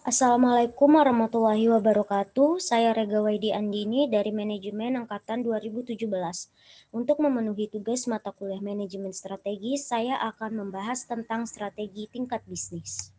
Assalamualaikum warahmatullahi wabarakatuh. Saya Regawaidi Andini dari Manajemen Angkatan 2017. Untuk memenuhi tugas mata kuliah Manajemen Strategi, saya akan membahas tentang strategi tingkat bisnis.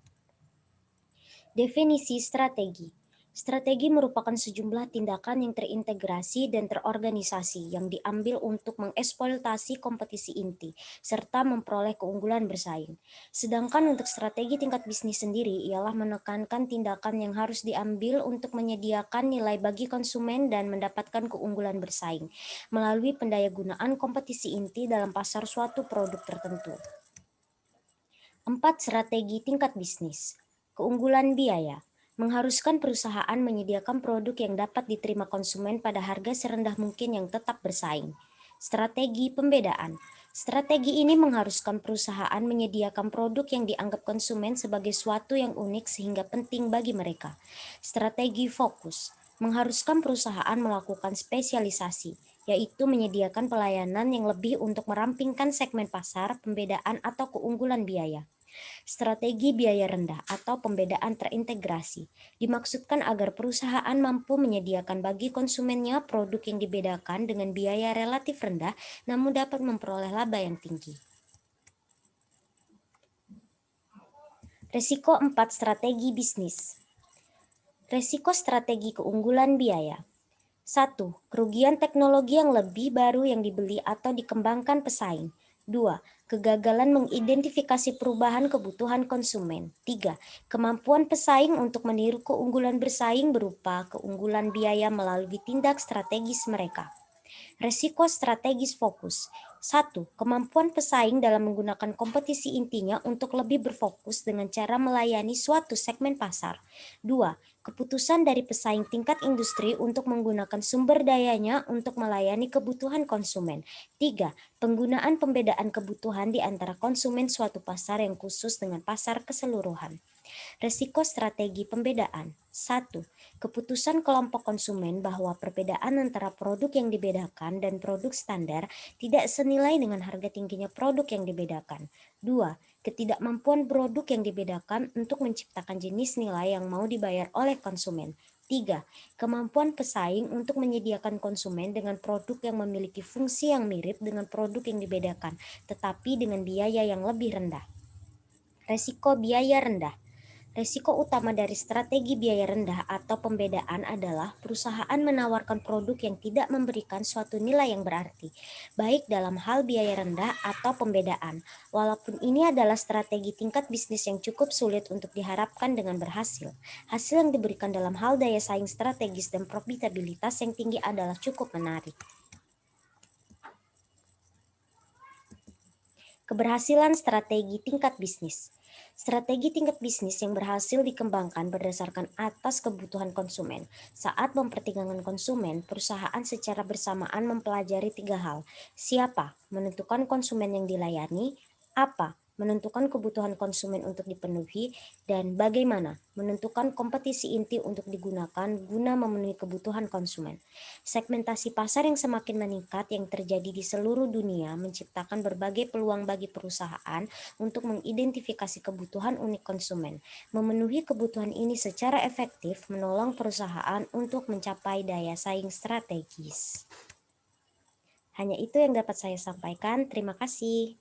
Definisi strategi. Strategi merupakan sejumlah tindakan yang terintegrasi dan terorganisasi yang diambil untuk mengeksploitasi kompetisi inti serta memperoleh keunggulan bersaing. Sedangkan untuk strategi tingkat bisnis sendiri ialah menekankan tindakan yang harus diambil untuk menyediakan nilai bagi konsumen dan mendapatkan keunggulan bersaing melalui pendayagunaan kompetisi inti dalam pasar suatu produk tertentu. 4. Strategi tingkat bisnis. Keunggulan biaya. Mengharuskan perusahaan menyediakan produk yang dapat diterima konsumen pada harga serendah mungkin yang tetap bersaing. Strategi pembedaan. Strategi ini mengharuskan perusahaan menyediakan produk yang dianggap konsumen sebagai suatu yang unik sehingga penting bagi mereka. Strategi fokus. Mengharuskan perusahaan melakukan spesialisasi, yaitu menyediakan pelayanan yang lebih untuk merampingkan segmen pasar, pembedaan atau keunggulan biaya. Strategi biaya rendah atau pembedaan terintegrasi dimaksudkan agar perusahaan mampu menyediakan bagi konsumennya produk yang dibedakan dengan biaya relatif rendah namun dapat memperoleh laba yang tinggi. Risiko 4. Strategi bisnis. Risiko strategi keunggulan biaya. 1. Kerugian teknologi yang lebih baru yang dibeli atau dikembangkan pesaing. 2. Kegagalan mengidentifikasi perubahan kebutuhan konsumen. 3. Kemampuan pesaing untuk meniru keunggulan bersaing berupa keunggulan biaya melalui tindak strategis mereka. Resiko strategis fokus. 1. Kemampuan pesaing dalam menggunakan kompetisi intinya untuk lebih berfokus dengan cara melayani suatu segmen pasar. 2. Keputusan dari pesaing tingkat industri untuk menggunakan sumber dayanya untuk melayani kebutuhan konsumen. 3. Penggunaan pembedaan kebutuhan di antara konsumen suatu pasar yang khusus dengan pasar keseluruhan. Resiko strategi pembedaan. 1. Keputusan kelompok konsumen bahwa perbedaan antara produk yang dibedakan dan produk standar tidak senilai dengan harga tingginya produk yang dibedakan. 2. Ketidakmampuan produk yang dibedakan untuk menciptakan jenis nilai yang mau dibayar oleh konsumen. 3. Kemampuan pesaing untuk menyediakan konsumen dengan produk yang memiliki fungsi yang mirip dengan produk yang dibedakan, tetapi dengan biaya yang lebih rendah. Resiko biaya rendah. Resiko utama dari strategi biaya rendah atau pembedaan adalah perusahaan menawarkan produk yang tidak memberikan suatu nilai yang berarti, baik dalam hal biaya rendah atau pembedaan. Walaupun ini adalah strategi tingkat bisnis yang cukup sulit untuk diharapkan dengan berhasil, hasil yang diberikan dalam hal daya saing strategis dan profitabilitas yang tinggi adalah cukup menarik. Keberhasilan strategi tingkat bisnis. Strategi tingkat bisnis yang berhasil dikembangkan berdasarkan atas kebutuhan konsumen. Saat mempertimbangkan konsumen, perusahaan secara bersamaan mempelajari 3 hal. Siapa? Menentukan konsumen yang dilayani. Apa? Menentukan kebutuhan konsumen untuk dipenuhi. Dan bagaimana? Menentukan kompetisi inti untuk digunakan guna memenuhi kebutuhan konsumen. Segmentasi pasar yang semakin meningkat yang terjadi di seluruh dunia menciptakan berbagai peluang bagi perusahaan untuk mengidentifikasi kebutuhan unik konsumen. Memenuhi kebutuhan ini secara efektif menolong perusahaan untuk mencapai daya saing strategis. Hanya itu yang dapat saya sampaikan. Terima kasih.